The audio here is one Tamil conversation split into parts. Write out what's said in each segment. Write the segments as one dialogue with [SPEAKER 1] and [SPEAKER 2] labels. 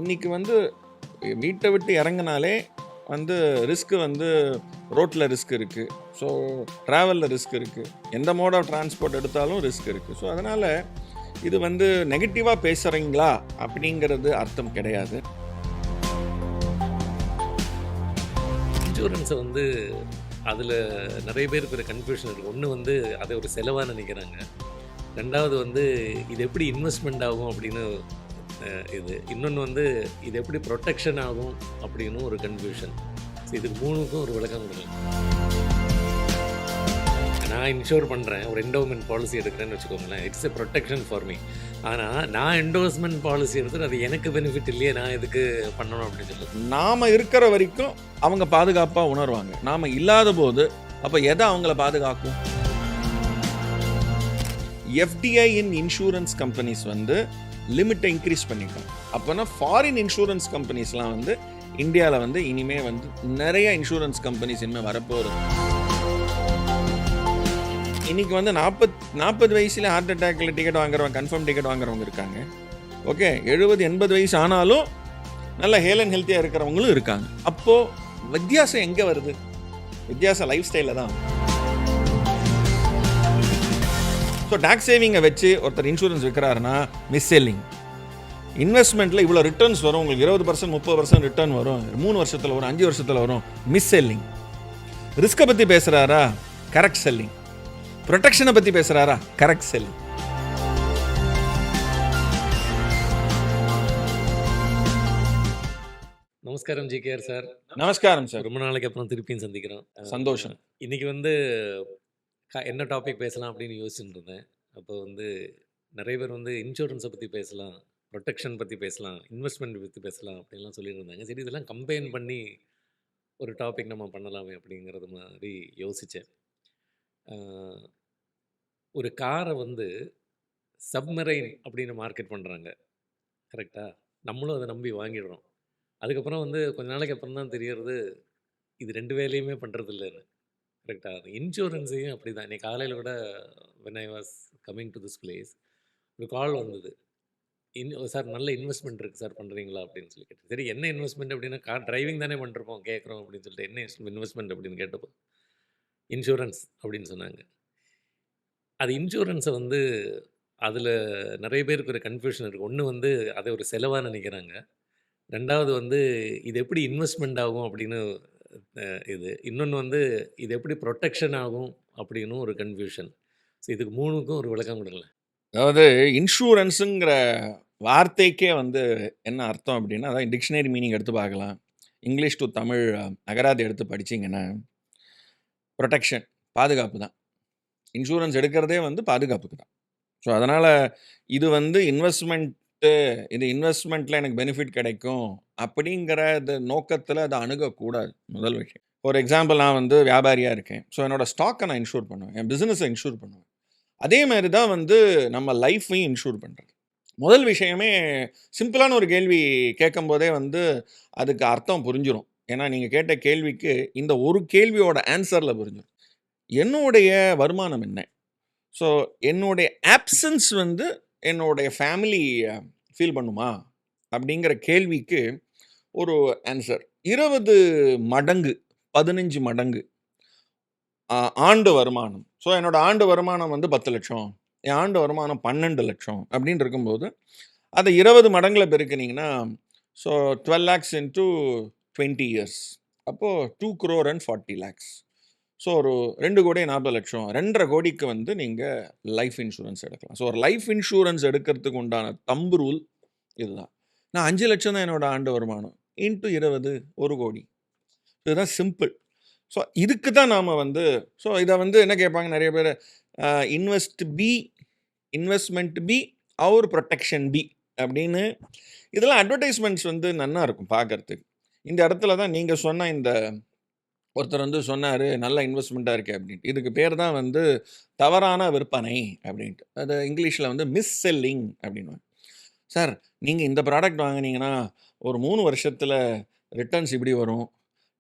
[SPEAKER 1] இன்னைக்கு வந்து வீட்டை விட்டு இறங்குனாலே வந்து ரிஸ்க் வந்து ரோட்டில் ரிஸ்க் இருக்குது. ஸோ ட்ராவலில் ரிஸ்க் இருக்குது. எந்த மோட் ஆஃப் டிரான்ஸ்போர்ட் எடுத்தாலும் ரிஸ்க் இருக்குது. ஸோ அதனால் இது வந்து நெகட்டிவாக பேசுகிறீங்களா அப்படிங்கிறது அர்த்தம் கிடையாது.
[SPEAKER 2] இன்சூரன்ஸை வந்து அதில் நிறைய பேருக்கு ஒரு கன்ஃபியூஷன் இருக்குது. ஒன்று வந்து அதை ஒரு செலவாக நினைக்கிறாங்க. ரெண்டாவது வந்து இது எப்படி இன்வெஸ்ட்மெண்ட் ஆகும் அப்படின்னு இது. இன்னொன்று வந்து இது எப்படி ப்ரொடெக்ஷன் ஆகும் அப்படின்னு ஒரு கன்ஃபியூஷன். ஸோ இதுக்கு மூணுக்கும் ஒரு விளக்கம் கொடுக்கலாம். நான் இன்ஷூர் பண்ணுறேன், ஒரு என்டோமெண்ட் பாலிசி எடுக்கிறேன்னு வச்சுக்கோங்களேன். It's a protection for me. ஆனால் நான் என்டோஸ்மெண்ட் பாலிசி எடுத்துட்டு அது எனக்கு பெனிஃபிட் இல்லையே, நான் எதுக்கு பண்ணணும் அப்படின்னு சொல்லி.
[SPEAKER 1] நாம் இருக்கிற வரைக்கும் அவங்க பாதுகாப்பாக உணர்வாங்க. நாம் இல்லாத போது அப்போ எதை அவங்கள பாதுகாக்கும்? எஃப்டிஐ இன் இன்சூரன்ஸ் கம்பெனிஸ் வந்து லிமிட்டை இன்க்ரீஸ் பண்ணிட்டாங்க. அப்போனா ஃபாரின் இன்சூரன்ஸ் கம்பெனிஸ்லாம் வந்து இந்தியாவில் வந்து இனிமேல் வந்து நிறைய இன்சூரன்ஸ் கம்பெனிஸ் இனிமேல் வரப்போகுது. இன்றைக்கி வந்து 40 வயசில் ஹார்ட் அட்டாக்கில் டிக்கெட் வாங்குறவங்க, கன்ஃபார்ம் டிக்கெட் வாங்குறவங்க இருக்காங்க. ஓகே, 70-80 வயசு ஆனாலும் நல்ல ஹேல் அண்ட் ஹெல்த்தியாக இருக்கிறவங்களும் இருக்காங்க. அப்போது வித்தியாசம் எங்கே வருது? வித்தியாசம் லைஃப் ஸ்டைலில் தான். ஸோ டேக்ஸ் சேவிங்கை வச்சு ஒருத்தர் இன்சூரன்ஸ் விற்கிறாருன்னா மிஸ் செல்லிங். இன்வெஸ்ட்மெண்ட்டில் இவ்வளோ ரிட்டர்ன்ஸ் வரும், உங்களுக்கு 20% 30% ரிட்டர்ன் வரும், 3 வருஷத்தில் வரும், 5 வருஷத்தில் வரும், மிஸ் செல்லிங். ரிஸ்க்கை பற்றி பேசுகிறாரா? Correct selling. ப்ரொடெக்ஷனை பற்றி பேசுகிறாரா? Correct selling.
[SPEAKER 2] நமஸ்காரம் ஜிகேஆர் சார்.
[SPEAKER 1] நமஸ்காரம் சார்.
[SPEAKER 2] ரொம்ப நாளைக்கு அப்புறம் திருப்பியும் சந்திக்கிறோம்.
[SPEAKER 1] சந்தோஷம்.
[SPEAKER 2] இன்றைக்கி வந்து என்ன டாபிக் பேசலாம் அப்படின்னு யோசிச்சுட்டு இருந்தேன். அப்போ வந்து நிறைய பேர் வந்து இன்சூரன்ஸை பற்றி பேசலாம், ப்ரொடெக்ஷன் பற்றி பேசலாம், இன்வெஸ்ட்மெண்ட் பற்றி பேசலாம் அப்படின்லாம் சொல்லியிருந்தாங்க. சரி, இதெல்லாம் கம்பைன் பண்ணி ஒரு டாபிக் நம்ம பண்ணலாமே அப்படிங்கிறது மாதிரி யோசித்தேன். ஒரு காரை வந்து சப்மரைன் அப்படின்னு மார்க்கெட் பண்ணுறாங்க, கரெக்டாக? நம்மளும் அதை நம்பி வாங்கிடுறோம். அதுக்கப்புறம் வந்து கொஞ்ச நாளைக்கு அப்புறம் தான் தெரியறது இது 2 வேலையுமே பண்ணுறது இல்லைன்னு, கரெக்டாக? அது இன்சூரன்ஸையும் அப்படி தான். இன்னைக்கு காலையில் கூட when I was coming to this place ஒரு கால் வந்தது. சார் நல்ல இன்வெஸ்ட்மெண்ட் இருக்குது சார், பண்ணுறீங்களா அப்படின்னு சொல்லி கேட்டேன். சரி, என்ன இன்வெஸ்ட்மெண்ட் அப்படின்னா, கார் டிரைவிங் தானே பண்ணிருப்போம், கேட்குறோம் அப்படின்னு சொல்லிட்டு, என்ன இன்வெஸ்ட்மெண்ட் அப்படின்னு கேட்டப்போ இன்சூரன்ஸ் அப்படின்னு சொன்னாங்க. அது இன்சூரன்ஸை வந்து அதில் நிறைய பேருக்கு ஒரு கன்ஃபியூஷன் இருக்குது. ஒன்று வந்து அதை ஒரு செலவாக நினைக்கிறாங்க. ரெண்டாவது வந்து இது எப்படி இன்வெஸ்ட்மெண்ட் ஆகும் அப்படின்னு இது. இன்னொன்று வந்து இது எப்படி ப்ரொடெக்ஷன் ஆகும் அப்படின்னு ஒரு கன்ஃபியூஷன். ஸோ இதுக்கு மூணுக்கும் ஒரு விளக்கம் கொடுங்களேன்.
[SPEAKER 1] அதாவது இன்சூரன்ஸுங்கிற வார்த்தைக்கே வந்து என்ன அர்த்தம் அப்படின்னா, அதான் டிக்ஷனரி மீனிங் எடுத்து பார்க்கலாம். இங்கிலீஷ் டு தமிழ் அகராதி எடுத்து படிச்சிங்கன்னா ப்ரொடெக்ஷன், பாதுகாப்பு தான். இன்சூரன்ஸ் எடுக்கிறதே வந்து பாதுகாப்புக்கு தான். ஸோ அதனால் இது வந்து இது இன்வெஸ்ட்மெண்ட்டில் எனக்கு பெனிஃபிட் கிடைக்கும் அப்படிங்கிற நோக்கத்தில் அதை அணுகக்கூடாது. முதல் விஷயம். ஃபார் எக்ஸாம்பிள், நான் வந்து வியாபாரியாக இருக்கேன். ஸோ என்னோடய ஸ்டாக்கை நான் இன்சூர் பண்ணுவேன், என் பிஸ்னஸை இன்சூர் பண்ணுவேன். அதே மாதிரி தான் வந்து நம்ம லைஃப்பையும் இன்சூர் பண்ணுறது. முதல் விஷயமே சிம்பிளான ஒரு கேள்வி கேட்கும் போதே வந்து அதுக்கு அர்த்தம் புரிஞ்சிடும். ஏன்னா நீங்கள் கேட்ட கேள்விக்கு இந்த ஒரு கேள்வியோட ஆன்சரில் புரிஞ்சிடும். என்னுடைய வருமானம் என்ன? ஸோ என்னுடைய ஆப்சன்ஸ் வந்து என்னுடைய ஃபேமிலி ஃபீல் பண்ணுமா அப்படிங்கிற கேள்விக்கு ஒரு ஆன்சர். 20 மடங்கு 15 மடங்கு ஆண்டு வருமானம். ஸோ என்னோட ஆண்டு வருமானம் வந்து 10 லட்சம், என் ஆண்டு வருமானம் 12 லட்சம் அப்படின்னு இருக்கும்போது அதை 20 மடங்கில் பெருக்கினீங்கன்னா, ஸோ 12 lakhs into 20 years, அப்போது 2 crore and 40 lakhs. ஸோ ஒரு 2 கோடி 40 லட்சம், 2.5 கோடிக்கு வந்து நீங்கள் லைஃப் இன்சூரன்ஸ் எடுக்கலாம். ஸோ ஒரு லைஃப் இன்சூரன்ஸ் எடுக்கிறதுக்கு உண்டான தம்பு ரூல் இதுதான். நான் 5 லட்சம் தான் என்னோட ஆண்டு வருமானம், இன்ட்டு 20, 1 கோடி. இதுதான் சிம்பிள். ஸோ இதுக்கு தான் நாம் வந்து இதை வந்து என்ன கேட்பாங்க நிறைய பேர், investment P or protection P அப்படின்னு. இதெல்லாம் அட்வர்டைஸ்மெண்ட்ஸ் வந்து நல்லா இருக்கும் பார்க்கறதுக்கு. இந்த இடத்துல தான் நீங்கள் சொன்ன இந்த ஒருத்தர் வந்து சொன்னார் நல்ல இன்வெஸ்ட்மெண்ட்டாக இருக்குது அப்படின்ட்டு. இதுக்கு பேர் தான் வந்து தவறான விற்பனை அப்படின்ட்டு. அது இங்கிலீஷில் வந்து மிஸ் செல்லிங் அப்படின்னு. சார், நீங்கள் இந்த ப்ராடக்ட் வாங்கினீங்கன்னா ஒரு 3 வருஷத்தில் ரிட்டர்ன்ஸ் இப்படி வரும்,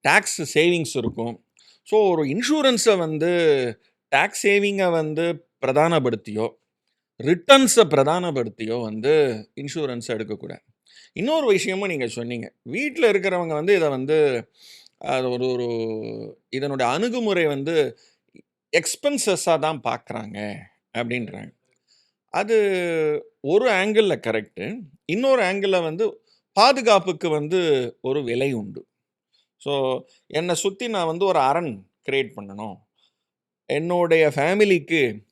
[SPEAKER 1] டேக்ஸ் சேவிங்ஸ் இருக்கும். ஸோ ஒரு இன்சூரன்ஸை வந்து டேக்ஸ் சேவிங்கை வந்து பிரதானப்படுத்தியோ ரிட்டர்ன்ஸை பிரதானப்படுத்தியோ வந்து இன்சூரன்ஸை எடுக்கக்கூடாது. இன்னொரு விஷயமும் நீங்க சொன்னீங்க. வீட்ல இருக்கிறவங்க வந்து இத வந்து அது ஒரு ஒரு இதனுடைய அணுகுமுறை வந்து எக்ஸ்பென்சஸா தான் பார்க்குறாங்க அப்படின்றாங்க. அது ஒரு ஆங்கிள்ல கரெக்ட்டு. இன்னொரு ஆங்கிள்ல வந்து பாதுகாப்புக்கு வந்து ஒரு விலை உண்டு. ஸோ என்ன சுத்தி நான் வந்து ஒரு அரண் கிரியேட் பண்ணணும். என்னுடைய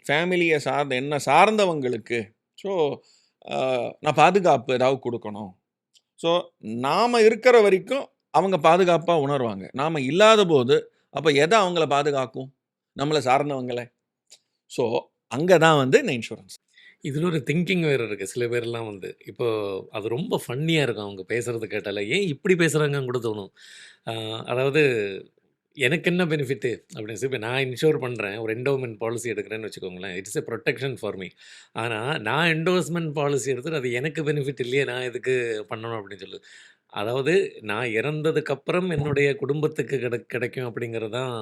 [SPEAKER 1] ஃபேமிலிய சார்ந்த என்ன சார்ந்தவங்களுக்கு ஸோ அ நான் பாதுகாப்பு ஏதாவது குடுக்கணும். ஸோ நாம இருக்கிற வரைக்கும் அவங்க பாதுகாப்பா உணருவாங்க. நாம இல்லாதபோது, அப்ப எத அவங்கள பாதுகாக்கும்? நம்மள சார்ந்தவங்கள. ஸோ அங்க தான் வந்து இந்த இன்சூரன்ஸ்.
[SPEAKER 2] இதில ஒரு திங்கிங் வேற இருக்கு. சில பேர்லாம் வந்து, இப்போ அது ரொம்ப ஃபன்னியா இருக்கும் அவங்க பேசுறத கேட்டாலே. ஏன் இப்படி பேசுறாங்கன்னு கூட தோணும். அ அதாவது எனக்கு என்ன பெனிஃபிட்டு அப்படின்னு சொல்லி இப்ப நான் இன்ஷூர் பண்றேன். ஒரு என்டோமென்ட் பாலிசி எடுக்கிறேன்னு வச்சுக்கோங்களேன். It's a protection for me. ஆனா, நான் என்டோர்ஸ்மென்ட் பாலிசி எடுத்துட்டு அது எனக்கு பெனிஃபிட் இல்லையே, நான் எதுக்கு பண்ணணும் அப்படின்னு சொல்லி. அதாவது நான் இறந்ததுக்கப்புறம் என்னுடைய குடும்பத்துக்கு கிடைக்கும் அப்படிங்கிறது தான்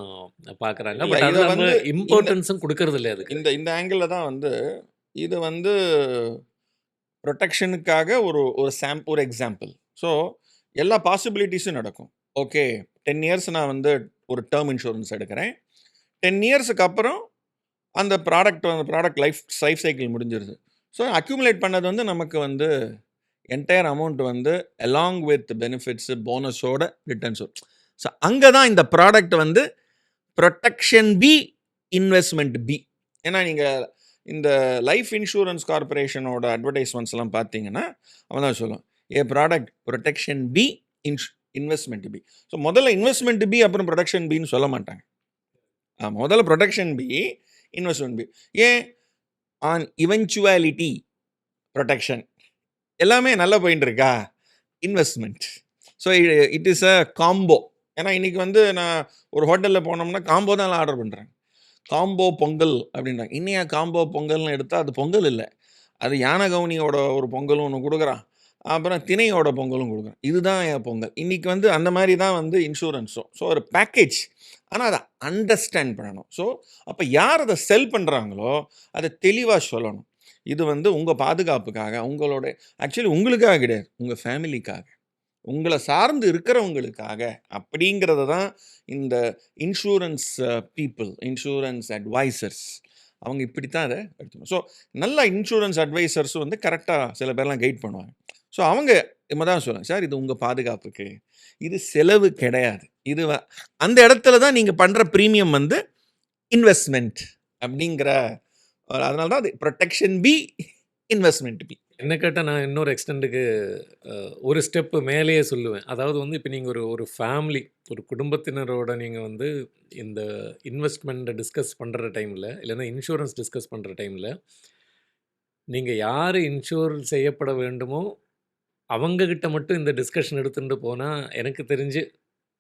[SPEAKER 2] பார்க்குறாங்க.
[SPEAKER 1] இல்ல
[SPEAKER 2] பட்
[SPEAKER 1] இத
[SPEAKER 2] அதில அவங்க
[SPEAKER 1] வந்து இந்த
[SPEAKER 2] இம்பார்ட்டன்ஸும் குடுக்கறதில்ல அதுக்கு.
[SPEAKER 1] இந்த இந்த ஆங்கிள்ல தான் வந்து இது வந்து புரொடெக்ஷனுக்காக ஒரு ஒரு ஒரு எக்ஸாம்பிள். ஸோ எல்லா பாசிபிலிட்டீஸும் நடக்கும். ஓகே 10 இயர்ஸ் நான் வந்து ஒரு டெர்ம் இன்சூரன்ஸ் எடுக்கிறேன். 10 இயர்ஸ்க்கு அப்புறம் அந்த ப்ராடக்ட் லைஃப் சைக்கிள் முடிஞ்சிருது. ஸோ அக்யூமுலேட் பண்ணது வந்து நமக்கு வந்து என்டையர் அமௌண்ட் வந்து அலாங் வித் பெனிஃபிட்ஸ், போனஸோட ரிட்டர்ன்ஸ் வரும். ஸோ அங்க தான் இந்த ப்ராடக்ட் வந்து புரொடெக்ஷன் பி, இன்வெஸ்ட்மென்ட் பி. ஏன்னா நீங்க இந்த லைஃப் இன்சூரன்ஸ் கார்ப்பரேஷனோட அட்வர்டைஸ்மெண்ட்ஸ்லாம் பார்த்தீங்கன்னா, அவன் தான் சொல்லுவான். "A product protection be, investment be." So முதல்ல இன்வெஸ்ட்மென்ட் பி, அப்புறம் புரொடெக்ஷன் பின்னு சொல்ல மாட்டாங்க. முதல்ல புரொடெக்ஷன் பி, இன்வெஸ்ட்மென்ட் பி. ஏன்? On eventuality protection. எல்லாமே நல்லா போயிட்டு இருக்கா? Investment. So it is a combo. ஏன்னா இன்னைக்கு வந்து நான் ஒரு ஹோட்டல்ல போனோம்னா, காம்போ தான் எல்லாம் ஆர்டர் பண்றாங்க. காம்போ பொங்கல் அப்படின்றாங்க. இன்னையா காம்போ பொங்கல்னு எடுத்தா அது பொங்கல் இல்ல. அது யானை கவுனியோட ஒரு பொங்கலும் ஒண்ணு குடுக்குறான். அப்புறம் திணையோட பொங்கலும் குடுக்குறான். இதுதான் என் பொங்கல். இன்னைக்கு வந்து அந்த மாரி தான் வந்து இன்சூரன்ஸும். ஸோ ஒரு பேக்கேஜ். ஆனா அத அண்டர்ஸ்டாண்ட் பண்ணணும். ஸோ அப்ப யார் அத செல் பண்றாங்களோ, அத தெளிவா சொல்லணும். இது வந்து உங்க பாதுகாப்புக்காக, உங்களோட ஆக்சுவலி உங்களுக்காக கிடையாது. உங்க ஃபேமிலிக்காக. உங்கள சார்ந்து இருக்கிறவங்களுக்காக அப்படிங்கிறத தான் இந்த இன்சூரன்ஸ் இன்சூரன்ஸ் அட்வைசர்ஸ் அவங்க இப்படித்தான் அத எடுத்துக்கணும். ஸோ நல்ல இன்சூரன்ஸ் அட்வைசர்ஸும் வந்து கரெக்ட்டா சில பேர்லாம் கைட் பண்ணுவாங்க. ஸோ அவங்க தான் சொல்லுவாங்க, "சார் இது உங்க பாதுகாப்புக்கு. இது செலவு கிடையாது. இது அந்த இடத்துல தான் நீங்க பண்ற பிரீமியம் வந்து இன்வெஸ்ட்மென்ட்." அப்படிங்கிற அதனால தான் அது புரொடெக்ஷன் பி, இன்வெஸ்ட்மென்ட் பி.
[SPEAKER 2] என்ன கேட்டா நான் இன்னொரு எக்ஸ்டெண்டுக்கு ஒரு ஸ்டெப்பு மேலேயே சொல்லுவேன். அதாவது வந்து இப்ப நீங்க ஒரு ஒரு ஃபேமிலி, ஒரு குடும்பத்தினரோட நீங்க வந்து இந்த இன்வெஸ்ட்மெண்ட்ட டிஸ்கஸ் பண்ற டைம்ல, இல்லன்னா இன்சூரன்ஸ் டிஸ்கஸ் பண்ற டைம்ல, நீங்க யாரு இன்சூர் செய்யப்பட வேண்டுமோ, அவங்க கிட்ட மட்டும் இந்த டிஸ்கஷன் எடுத்துட்டு போனா, எனக்கு தெரிஞ்சு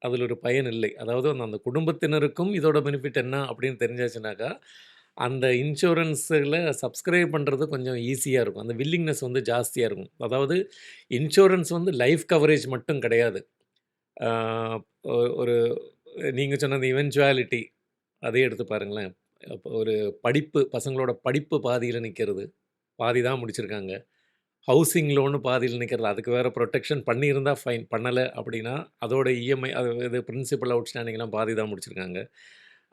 [SPEAKER 2] அதில ஒரு பயன் இல்லை. அதாவது அந்த குடும்பத்தினருக்கும் இதோட பெனிஃபிட் என்ன அப்படின்னு தெரிஞ்சாச்சுனாக்கா, அந்த இன்சூரன்ஸில சப்ஸ்கிரைப் பண்றது கொஞ்சம் ஈஸியா இருக்கும். அந்த வில்லிங்னஸ் வந்து ஜாஸ்தியா இருக்கும். அதாவது இன்சூரன்ஸ் வந்து லைஃப் கவரேஜ் மட்டும் கிடையாது. ஆ ஒரு நீங்க சொன்ன அந்த இவென்ச்சுவாலிட்டி அதே எடுத்து பாருங்களேன். அப்போ ஒரு படிப்பு பசங்களோட படிப்பு பாதியில நிக்கிறது. பாதி தான் முடிச்சிருக்காங்க. ஹவுசிங் லோனு பாதியில நிக்கிறது. அதுக்கு வேற புரொடெக்ஷன் பண்ணியிருந்தா ஃபைன். பண்ணல அப்படின்னா, அதோட இஎம்ஐ அது இது பிரின்சிபல் அவுட்ஸ்டாண்டிங்லாம் பாதி தான் முடிச்சிருக்காங்க.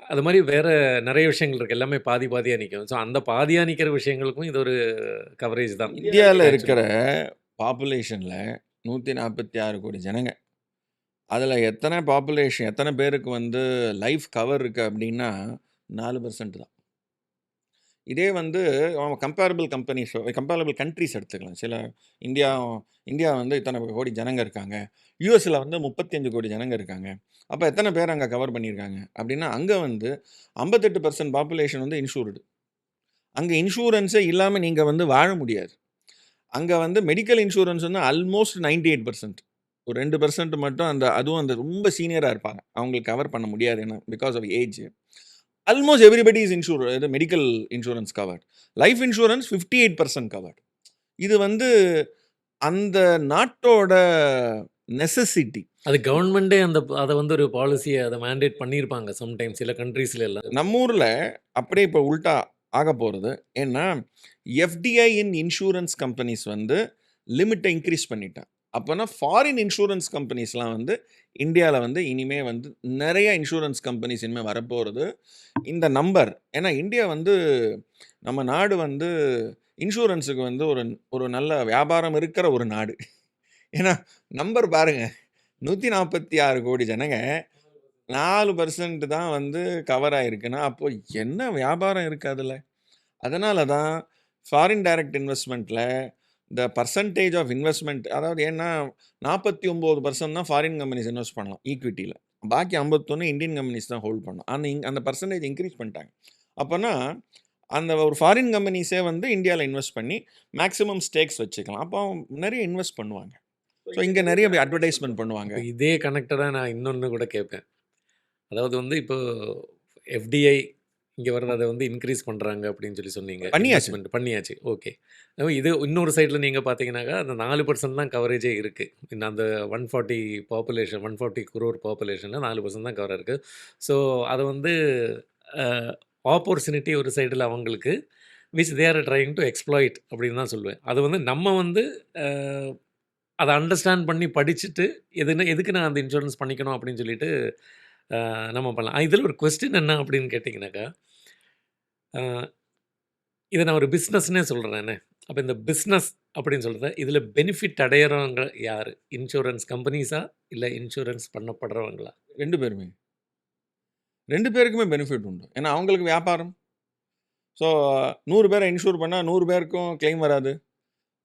[SPEAKER 2] அது மாரி வேற நெறைய விஷயங்கள் இருக்கு. எல்லாமே பாதி பாதியா நிக்கும். ஸோ அந்த பாதியா நிக்கிற விஷயங்களுக்கும் இது ஒரு கவரேஜ் தான்.
[SPEAKER 1] இந்தியால இருக்கிற
[SPEAKER 2] ஆக்சுவலா.
[SPEAKER 1] பாப்புலேஷன்ல 146 கோடி ஜனங்க. அதுல எத்தனை பேருக்கு வந்து லைஃப் கவர் இருக்கு அப்படின்னா, 4% தான். இதே வந்து கம்பேரபிள் கண்ட்ரீஸ் எடுத்துக்கலாம். இந்தியா இந்தியா வந்து இத்தனை கோடி ஜனங்க இருக்காங்க. யுஎஸ்ல வந்து 35 கோடி ஜனங்க இருக்காங்க. அப்ப எத்தனை பேர் அங்க கவர் பண்ணியிருக்காங்க? அப்படின்னா, அங்க வந்து 58% பாப்புலேஷன் வந்து இன்சூர்டு. அங்க இன்சூரன்ஸே இல்லாம நீங்க வந்து வாழ முடியாது. அங்க வந்து மெடிக்கல் இன்சூரன்ஸ் வந்து ஆல்மோஸ்ட் 98%. ஒரு 2% மட்டும் அதுவும் அந்த ரொம்ப சீனியரா இருப்பாங்க. அவங்களுக்கு கவர் பண்ண முடியாது. ஏன்னா because of age. Almost everybody is இது medical insurance covered. Life insurance 58% covered. இது வந்து அந்த நாட்டோட நெசசிட்டி.
[SPEAKER 2] அது கவர்ன்மெண்ட்டே அத வந்து ஒரு பாலிசிய அத மேண்டேட் பண்ணியிருப்பாங்க சம்டைம்ஸ் சில கண்ட்ரீஸ்ல எல்லாம்.
[SPEAKER 1] நம்ம ஊர்ல அப்படியே இப்போ உல்ட்டா ஆகப் போறது. ஏன்னா, எஃப்டிஐ இன் இன்சூரன்ஸ் கம்பெனிஸ் வந்து லிமிட்ட இன்கிரீஸ் பண்ணிட்டான். அப்போனா ஃபாரின் இன்சூரன்ஸ் கம்பெனிஸ்லாம் வந்து இந்தியாவில் வந்து இனிமே வந்து நிறைய இன்சூரன்ஸ் கம்பெனிஸ் இனிமேல் வரப்போகிறது இந்த நம்பர். ஏன்னா இந்தியா வந்து நம்ம நாடு வந்து இன்சூரன்ஸுக்கு வந்து ஒரு ஒரு நல்ல வியாபாரம் இருக்கிற ஒரு நாடு. ஏன்னா நம்பர் பாருங்க, 146 கோடி ஜனங்க 4% தான் வந்து கவர் ஆயிருக்குன்னா, அப்போ என்ன வியாபாரம் இருக்கு அதுல? அதனால தான் ஃபாரின் டைரக்ட் இன்வெஸ்ட்மெண்ட்ல இந்த பர்சன்டேஜ் ஆஃப் இன்வெஸ்ட்மெண்ட், அதாவது ஏன்னா 49% தான் ஃபாரின் கம்பெனிஸ் இன்வெஸ்ட் பண்ணலாம் ஈக்விட்டியில், பாக்கி 51 இந்தியன் கம்பெனிஸ் தான் ஹோல்ட் பண்ணலாம். அந்த பர்சன்டேஜ் இன்க்ரீஸ் பண்ணிட்டாங்க. அப்போனா அந்த ஒரு ஃபாரின் கம்பெனிஸே வந்து இந்தியாவில் இன்வெஸ்ட் பண்ணி மேக்ஸிமம் ஸ்டேக்ஸ் வச்சுக்கலாம். அப்போ நிறைய இன்வெஸ்ட் பண்ணுவாங்க. ஸோ இங்கே நிறைய அட்வர்டைஸ்மெண்ட் பண்ணுவாங்க.
[SPEAKER 2] இப்போ இதே கனெக்டடாக நான் இன்னொன்று கூட கேட்பேன். அதாவது வந்து இப்போ எஃப்டிஐ இங்கே வர்றது அதை வந்து இன்க்ரீஸ் பண்ணுறாங்க அப்படின்னு சொல்லி சொன்னீங்க.
[SPEAKER 1] பண்ணியாச்சு.
[SPEAKER 2] இன்வெஸ்ட்மெண்ட் பண்ணியாச்சு, ஓகே. இது இன்னொரு சைடில் நீங்கள் பார்த்தீங்கன்னாக்கா அந்த 4% தான் கவரேஜே இருக்குது. இன்னும் அந்த 140 crore பாப்புலேஷனில் 4% தான் கவர் இருக்குது. ஸோ அதை வந்து ஆப்பர்ச்சுனிட்டி ஒரு சைடில் அவங்களுக்கு which they are trying to exploit அப்படின்னு தான் சொல்லுவேன். அது வந்து நம்ம வந்து அதை அண்டர்ஸ்டாண்ட் பண்ணி படிச்சுட்டு எதுக்கு நான் அந்த இன்சூரன்ஸ் பண்ணிக்கணும் அப்படின்னு சொல்லிட்டு நம்ம பண்ணலாம். இதில் ஒரு கொஸ்டின் என்ன அப்படின்னு கேட்டிங்கனாக்கா, இதை நான் ஒரு பிஸ்னஸ்னே சொல்கிறேனே. அப்போ இந்த பிஸ்னஸ் அப்படின்னு சொல்கிறத இதில் பெனிஃபிட் அடையிறவங்க யார்? இன்சூரன்ஸ் கம்பெனிஸா இல்லை இன்சூரன்ஸ் பண்ணப்படுறவங்களா?
[SPEAKER 1] 2 பேருமே. 2 பேருக்குமே பெனிஃபிட் உண்டு. ஏன்னா அவங்களுக்கு வியாபாரம். ஸோ 100 பேரை இன்சூர் பண்ணால் 100 பேருக்கும் கிளைம் வராது.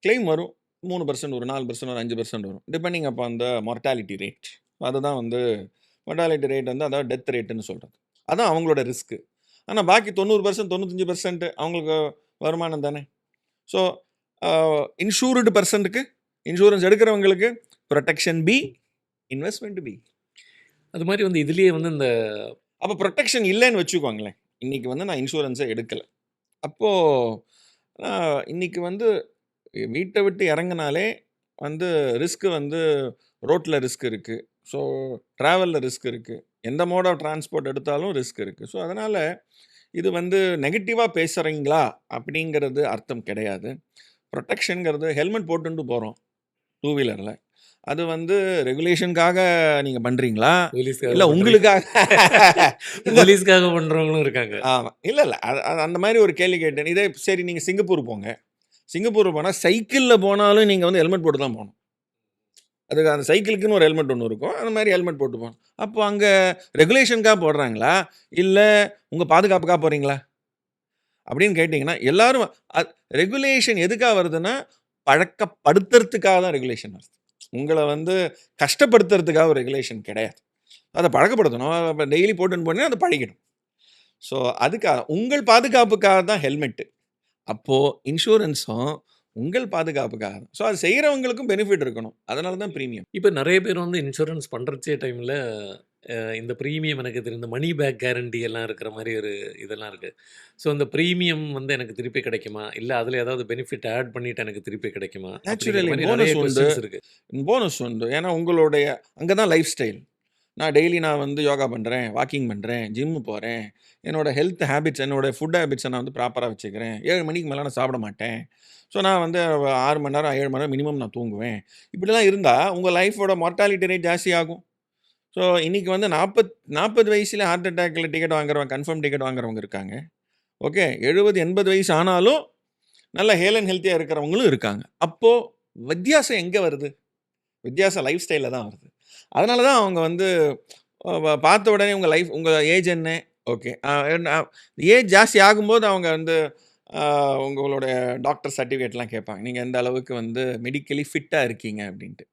[SPEAKER 1] கிளைம் வரும் 3% வரும், 4% வரும், 5% வரும், டிபெண்டிங் அப்போ அந்த மார்ட்டாலிட்டி ரேட். அதுதான் வந்து மார்ட்டாலிட்டி ரேட் வந்து அதாவது டெத் ரேட்டுன்னு சொல்கிறது. அதான் அவங்களோட ரிஸ்க்கு. ஆனால் பாக்கி 90% 95% அவங்களுக்கு வருமானம் தானே. ஸோ இன்சூர்டு பர்சன்ட்டுக்கு, இன்சூரன்ஸ் எடுக்கிறவங்களுக்கு ப்ரொடெக்ஷன் பி, இன்வெஸ்ட்மெண்ட் பி.
[SPEAKER 2] அது மாதிரி வந்து இதுலேயே வந்து இந்த
[SPEAKER 1] அப்போ ப்ரொடெக்ஷன் இல்லைன்னு வச்சுக்கோங்களேன். இன்றைக்கி வந்து நான் இன்சூரன்ஸை எடுக்கலை, அப்போது இன்றைக்கி வந்து வீட்டை விட்டு இறங்கினாலே வந்து ரிஸ்க்கு வந்து ரோட்டில் ரிஸ்க் இருக்குது. ஸோ ட்ராவலில் ரிஸ்க் இருக்குது, எந்த மோட் ஆஃப் டிரான்ஸ்போர்ட் எடுத்தாலும் ரிஸ்க் இருக்குது. ஸோ அதனால் இது வந்து நெகட்டிவாக பேசுகிறீங்களா அப்படிங்கிறது அர்த்தம் கிடையாது. ப்ரொடெக்ஷனுங்கிறது ஹெல்மெட் போட்டுட்டு போகிறோம் டூ வீலரில், அது வந்து ரெகுலேஷனுக்காக நீங்கள் பண்ணுறீங்களா இல்லை உங்களுக்காக?
[SPEAKER 2] போலீஸ்க்காக பண்ணுறவங்களும் இருக்காங்க.
[SPEAKER 1] ஆமாம், இல்லை அது அந்த மாதிரி ஒரு கேள்வி கேட்டேன். இதே சரி நீங்கள் சிங்கப்பூர் போங்க, சிங்கப்பூர் போனால் சைக்கிளில் போனாலும் நீங்கள் வந்து ஹெல்மெட் போட்டு தான் போகணும். அதுக்கு அந்த சைக்கிளுக்குன்னு ஒரு ஹெல்மெட் ஒன்று இருக்கும், அந்த மாதிரி ஹெல்மெட் போட்டு போகணும். அப்போ அங்கே ரெகுலேஷனுக்காக போடுறாங்களா இல்லை உங்கள் பாதுகாப்புக்காக போகிறீங்களா அப்படின்னு கேட்டிங்கன்னா, எல்லோரும் ரெகுலேஷன் எதுக்காக வருதுன்னா பழக்கப்படுத்துறதுக்காக தான் ரெகுலேஷன் வருது. உங்களை வந்து கஷ்டப்படுத்துறதுக்காக ஒரு ரெகுலேஷன் கிடையாது. அதை பழக்கப்படுத்தணும். இப்போ டெய்லி போட்டுன்னு போனீங்கன்னா அதை பழகிடும். ஸோ அதுக்காக உங்கள் பாதுகாப்புக்காக தான் ஹெல்மெட்டு. அப்போது இன்சூரன்ஸும் உங்கள் பாதுகாப்புக்காக தான். ஸோ அது செய்கிறவங்களுக்கும் பெனிஃபிட் இருக்கணும், அதனால தான் ப்ரீமியம்.
[SPEAKER 2] இப்போ நிறைய பேர் வந்து இன்சூரன்ஸ் பண்ணுறச்சே டைமில் இந்த ப்ரீமியம் எனக்கு தெரிந்த மணி பேக் கேரண்டி எல்லாம் இருக்கிற மாதிரி ஒரு இதெல்லாம் இருக்குது. ஸோ அந்த ப்ரீமியம் வந்து எனக்கு திருப்பி கிடைக்குமா, இல்லை அதில் ஏதாவது பெனிஃபிட் ஆட் பண்ணிவிட்டு எனக்கு திருப்பி கிடைக்குமா?
[SPEAKER 1] நேச்சுரலி போனஸ் உண்டு, போனஸ் உண்டு. ஏன்னா உங்களுடைய அங்கே தான் லைஃப் ஸ்டைல். நான் டெய்லி நான் வந்து யோகா பண்ணுறேன், வாக்கிங் பண்ணுறேன், ஜிம்மு போகிறேன், என்னோடய ஹெல்த் ஹேபிட்ஸ், என்னோடய ஃபுட் ஹேபிட்ஸை நான் வந்து ப்ராப்பராக வச்சுக்கிறேன். 7 மணிக்கு மேலே நான் சாப்பிட மாட்டேன். ஸோ நான் வந்து 6 மணி நேரம் 7 மணி நேரம் மினிமம் நான் தூங்குவேன். இப்படிலாம் இருந்தால் உங்கள் லைஃபோட மார்ட்டாலிட்டி ரேட் ஜாஸ்தி ஆகும். ஸோ இன்றைக்கி வந்து 40 வயசுல ஹார்ட் அட்டாக்கில் டிக்கெட் வாங்குறவங்க, கன்ஃபார்ம் டிக்கெட் வாங்குறவங்க இருக்காங்க. ஓகே, 70-80 வயசு ஆனாலும் நல்ல ஹேல் அண்ட் ஹெல்த்தியாக இருக்கிறவங்களும் இருக்காங்க. அப்போது வித்தியாசம் எங்கே வருது? வித்தியாசம் லைஃப் ஸ்டைலில் தான் வருது. அதனால தான் அவங்க வந்து பார்த்த உடனே உங்கள் ஏஜ் என்ன, ஓகே, ஏஜ் ஜாஸ்தி ஆகும்போது அவங்க வந்து உங்களுடைய டாக்டர் சர்டிஃபிகேட்லாம் கேட்பாங்க, நீங்கள் எந்த அளவுக்கு வந்து மெடிக்கலி ஃபிட்டாக இருக்கீங்க அப்படின்ட்டு.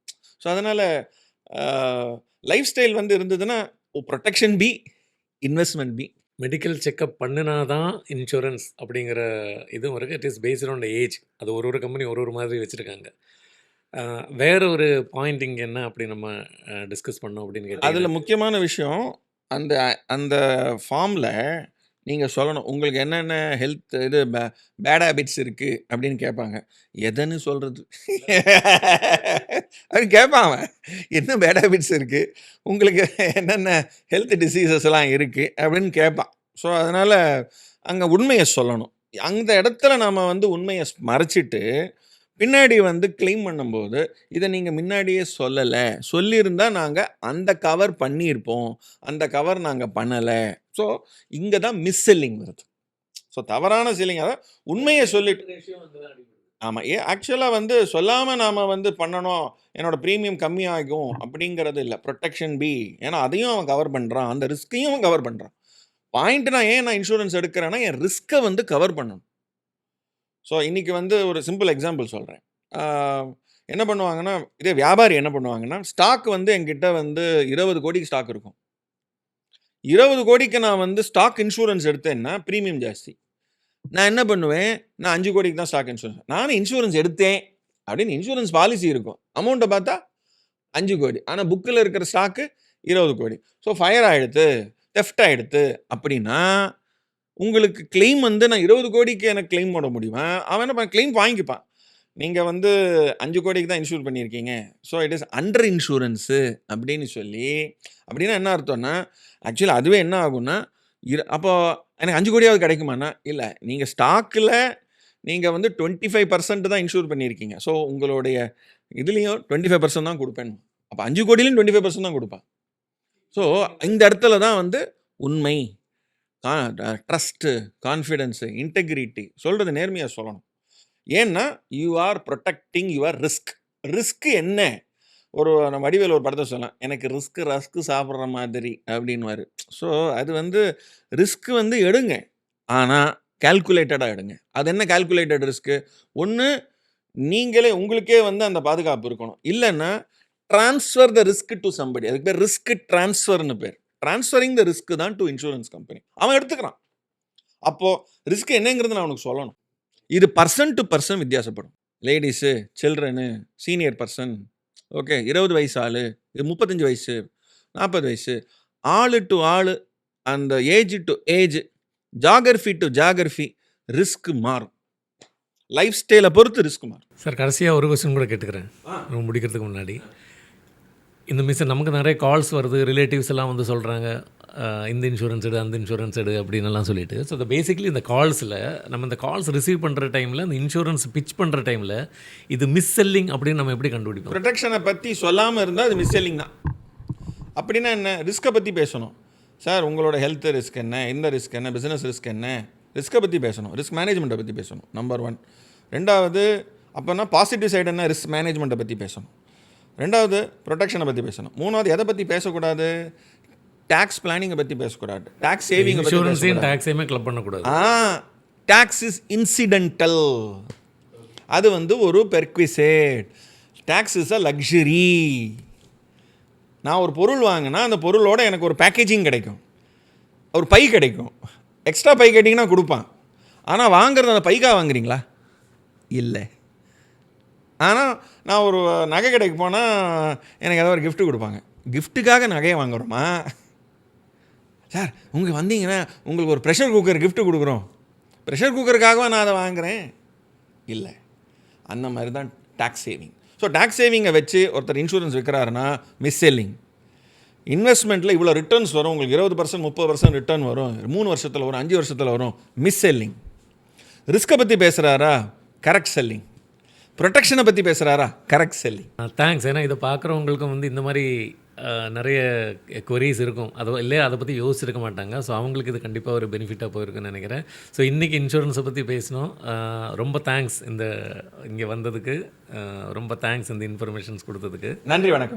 [SPEAKER 1] ஸோ அதனால் லைஃப் ஸ்டைல் வந்து இருந்ததுன்னா protection B, investment P.
[SPEAKER 2] Medical checkup பண்ணினா தான் இன்சூரன்ஸ் அப்படிங்கிற இதுவும் இருக்குது. It is based on the age. அது ஒரு கம்பெனி ஒரு மாதிரி வச்சுருக்காங்க. வேற ஒரு பாயிண்ட் இங்கே என்ன அப்படி நம்ம டிஸ்கஸ் பண்ணோம் அப்படின்னு கேட்டால்,
[SPEAKER 1] அதில் முக்கியமான விஷயம் அந்த அந்த ஃபார்மில் நீங்கள் சொல்லணும் உங்களுக்கு என்னென்ன ஹெல்த் இது பேட் ஹேபிட்ஸ் இருக்குது அப்படின்னு கேட்பாங்க. எதுன்னு சொல்கிறது அப்படின்னு கேட்பாங்க. என்ன பேட் ஹேபிட்ஸ் இருக்குது, உங்களுக்கு என்னென்ன ஹெல்த் டிசீசஸ்லாம் இருக்குது அப்படின்னு கேட்பான். ஸோ அதனால் அங்கே உண்மையை சொல்லணும். அந்த இடத்துல நாம் வந்து உண்மையை மறைச்சிட்டு பின்னாடி வந்து கிளைம் பண்ணும்போது, இத நீங்க முன்னாடியே சொல்லல. சொல்லியிருந்தா நாங்க அந்த கவர் பண்ணியிருப்போம். அந்த கவர் நாங்க பண்ணல. ஸோ, இங்க தான் மிஸ் செல்லிங் வருது. ஸோ, தவறான செல்லிங் அதாவது உண்மைய சொல்லிட்டு
[SPEAKER 2] ரேஷியோ அங்க தான் அடிபடுது.
[SPEAKER 1] ஆமா. ஆக்சுவலா வந்து சொல்லாம நாம வந்து பண்ணணும். என்னோட பிரீமியம் கம்மியாகும் அப்படிங்கிறது இல்ல. Protection P. ஏன்னா அதையும் அவன் கவர் பண்றான். அந்த ரிஸ்க்கையும் அவன் கவர் பண்றான். பாயிண்ட் நான் இன்சூரன்ஸ் எடுக்கிறேன்னா, என் ரிஸ்க்க வந்து கவர் பண்ணணும். ஸோ, இன்னைக்கு வந்து ஒரு சிம்பிள் எக்ஸாம்பிள் சொல்றேன். ஆ என்ன பண்ணுவாங்கன்னா, இதே வியாபாரி என்ன பண்ணுவாங்கன்னா, ஸ்டாக் வந்து என்கிட்ட வந்து 20,00,00,000 ஸ்டாக் இருக்கும். 20,00,00,000 நான் வந்து ஸ்டாக் இன்சூரன்ஸ் எடுத்தேன்னா, பிரீமியம் ஜாஸ்தி. நான் என்ன பண்ணுவேன், நான் 5,00,00,000 தான் ஸ்டாக் இன்சூரன்ஸ். நானும் இன்சூரன்ஸ் எடுத்தேன் அப்படின்னு இன்சூரன்ஸ் பாலிசி இருக்கும். அமௌண்ட்ட பார்த்தா 5,00,00,000. ஆனா புக்ல இருக்கிற ஸ்டாக்கு 20,00,00,000. ஸோ ஃபயர் ஆயிடுத்து, தெஃப்ட் ஆயிடுத்து அப்படின்னா, உங்களுக்கு கிளைம் வந்து நான் 20,00,00,000க்கு எனக்கு கிளைம் போட முடியுமா? அவன் என்ன கிளைம் வாங்கிப்பான். நீங்க வந்து 5,00,00,000க்கு தான் இன்சூர் பண்ணியிருக்கீங்க. So it is under insurance அப்படின்னு சொல்லி அப்படின்னா என்ன அர்த்தம்னா, ஆக்சுவலா அதுவே என்ன ஆகும்னா, அப்போ எனக்கு 5,00,00,000 கிடைக்குமான்னா, இல்ல. நீங்க ஸ்டாக்ல நீங்க வந்து 25% தான் இன்சூர் பண்ணியிருக்கீங்க. ஸோ உங்களுடைய இதுலயும் 25% தான் குடுப்பேன். அப்ப 5,00,00,000லயும் 25% தான் குடுப்பான். ஸோ இந்த இடத்துல தான் வந்து உண்மை, ட்ரஸ்ட்டு, கான்ஃபிடன்ஸு, இன்டெகிரிட்டி சொல்றது நேர்மையா சொல்லணும். ஏன்னா, you are protecting your risk. Risk என்ன? நம்ம வடிவேலு ஒரு படத்த சொல்லலாம். எனக்கு ரஸ்க் சாப்பிடுற மாதிரி அப்படின்னுவாரு. ஸோ அது வந்து ரிஸ்க் வந்து எடுங்க. ஆனா கால்குலேட்டடா எடுங்க. அது என்ன கால்குலேட்டட் ரிஸ்க்? ஒண்ணு நீங்களே உங்களுக்கே வந்து அந்த பாதுகாப்பு இருக்கணும். இல்லன்னா transfer the risk to somebody. அதுக்கு பேர் ரிஸ்க் ட்ரான்ஸ்ஃபர்ன்னு பேர். ட்ரான்ஸ்ஃபரிங் த ரிஸ்க் தான் டூ இன்சூரன்ஸ் கம்பெனி. அவன் எடுத்துக்கிறான். அப்போ ரிஸ்க் என்னங்கிறது நான் அவனுக்கு சொல்லணும். இது பர்சன் டு பர்சன் வித்தியாசப்படும். Ladies, children, senior person, okay 20 வயசு ஆளு, 35 வயசு, 40 வயசு, ஆளு டு ஆளு, அந்த age to age, geography to geography risk மாறும். லைஃப் ஸ்டைலை பொறுத்து ரிஸ்க் மாறும்.
[SPEAKER 2] சார் கடைசியாக ஒரு கொஸ்டின் கூட கேட்டுக்கிறேன் நம்ம முடிக்கிறதுக்கு முன்னாடி. இந்த நமக்கு நிறைய கால்ஸ் வருது, ரிலேட்டிவ்ஸ் எல்லாம் வந்து சொல்கிறாங்க இந்த இன்சூரன்ஸ் எடு, அந்த இன்சூரன்ஸ் எடு அப்படின்னுலாம் சொல்லிட்டு. ஸோ பேசிக்கலி இந்த கால்ஸில் நம்ம இந்த கால்ஸ் ரிசீவ் பண்ணுற டைமில் இந்த இன்சூரன்ஸ் பிச் பண்ணுற டைமில் இது மிஸ் செல்லிங் அப்படின்னு நம்ம எப்படி கண்டுபிடிப்போம்?
[SPEAKER 1] ப்ரொடெக்ஷனை பற்றி சொல்லாமல் இருந்தால் அது மிஸ் செல்லிங் தான். அப்படின்னா என்ன? ரிஸ்க்கை பற்றி பேசணும். சார் உங்களோட ஹெல்த் ரிஸ்க் என்ன, இந்த ரிஸ்க் என்ன, பிஸ்னஸ் ரிஸ்க் என்ன, ரிஸ்க்கை பற்றி பேசணும். ரிஸ்க் மேனேஜ்மெண்ட்டை பற்றி பேசணும். நம்பர் 1. 2வது அப்போனா பாசிட்டிவ் சைடு என்ன, ரிஸ்க் மேனேஜ்மெண்ட்டை பற்றி பேசணும். 2வது ப்ரொடெக்ஷனை பற்றி பேசணும். 3வது எதை பற்றி பேசக்கூடாது? டாக்ஸ் பிளானிங்கை பற்றி பேசக்கூடாது. டாக்ஸ் சேவிங்கை பற்றி
[SPEAKER 2] இன்சூரன்ஸையும் டாக்ஸையுமே கிளப் பண்ணக்கூடாது.
[SPEAKER 1] Tax is incidental. அது வந்து ஒரு perquisite. Tax is a luxury. நான் ஒரு பொருள் வாங்கினா அந்த பொருளோட எனக்கு ஒரு பேக்கேஜிங் கிடைக்கும், ஒரு பை கிடைக்கும். எக்ஸ்ட்ரா பை கேட்டிங்கன்னா கொடுப்பான். ஆனால் வாங்குறது அந்த பைக்காக வாங்குறீங்களா? இல்லை. ஆனால் நான் ஒரு நகை கடைக்கு போனால் எனக்கு ஏதாவது ஒரு கிஃப்ட்டு கொடுப்பாங்க. கிஃப்ட்டுக்காக நகையை வாங்குகிறோமா? சார் உங்களுக்கு வந்தீங்கன்னா உங்களுக்கு ஒரு ப்ரெஷர் குக்கர் கிஃப்ட்டு கொடுக்குறோம். ப்ரெஷர் குக்கருக்காகவா நான் அதை வாங்குகிறேன்? இல்லை. அந்த மாதிரி தான் டாக்ஸ் சேவிங். ஸோ டாக்ஸ் சேவிங்கை வச்சு ஒருத்தர் இன்சூரன்ஸ் விற்கிறாருன்னா மிஸ் செல்லிங். இன்வெஸ்ட்மெண்ட்டில் இவ்வளோ ரிட்டர்ன்ஸ் வரும், உங்களுக்கு 20% 30% ரிட்டர்ன் வரும், 3 வருஷத்தில் வரும், 5 வருஷத்தில் வரும், மிஸ் செல்லிங். ரிஸ்க்கை பற்றி பேசுகிறாரா? Correct selling. ப்ரொடெக்ஷனை பற்றி பேசுகிறாரா? Correct selling.
[SPEAKER 2] தேங்க்ஸ். ஏன்னா இதை பார்க்குறவங்களுக்கும் வந்து இந்த மாதிரி நிறைய கொரீஸ் இருக்கும். இல்லையா அதை பற்றி யோசிச்சிருக்க மாட்டாங்க. ஸோ அவங்களுக்கு இது கண்டிப்பாக ஒரு பெனிஃபிட்டாக போயிருக்குன்னு நினைக்கிறேன். ஸோ இன்றைக்கி இன்சூரன்ஸை பற்றி பேசினோம். ரொம்ப தேங்க்ஸ் இங்கே வந்ததுக்கு. ரொம்ப தேங்க்ஸ் இந்த இன்ஃபர்மேஷன்ஸ் கொடுத்ததுக்கு.
[SPEAKER 1] நன்றி, வணக்கம்.